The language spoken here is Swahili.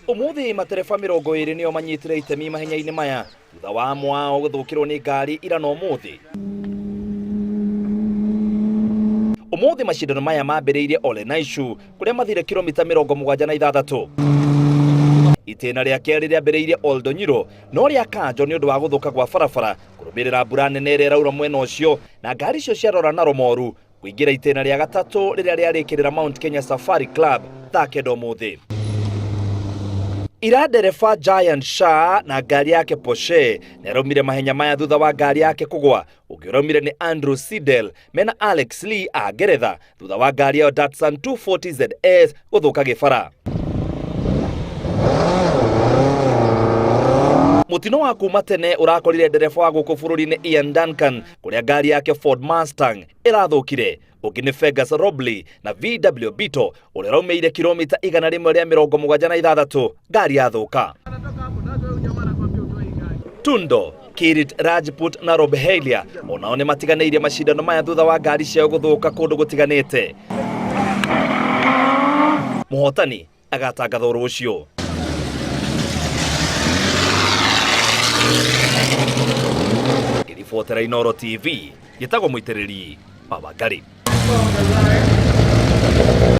Umuthi matereba 20 nio manyitire itemi mahenya-ini maya thutha wa amwe ao guthukirwo ni ngari ira no umuthi. Umuthi macindano maya mambĩrĩirie Ole Naishu kuria mathire kilomita 76. Itena ria keri riambĩrĩirie Oldonyiro no ria kanjo ni undu wa guthuka gwa barabara kurumirira mbura nene ĩrĩa ĩraura mwena ũcio na ngari icio ciarora na rumoru kuingira itena ria gatatu riria riarĩkĩrĩra Mount Kenya Safari Club thakendo umuthi. Ira ndereba Giant Shah na ngari yake Porsche nĩaraumire mahenya maya thutha wa ngari yake kugwa ũngĩraumire ni Andrew Sidel mena Alex Lee a Ngeretha thutha wa ngari yao Datsun 240 ZS gũthũka gĩbara. Mutino wa kuma tene urakorire ndereba wa gũkũ bũrũri-inĩ Ian Duncan kuria ngari yake Ford Mustang irathũkire. Ũngĩ nĩ Fergus Robley na VW Beetle ũrĩa raumeire kilomita 176 ngari yathũka. Tundo, Kirit Rajput na Rob Heilia onao nĩ matiganĩirie macindano maya thutha wa ngari ciao gũthũka kũndũ gũtiganĩte. Mũhotani agatangathwo rũciũ. Ngĩribotera Inooro TV, gĩtagwo mũitĩrĩri Baba Ngari.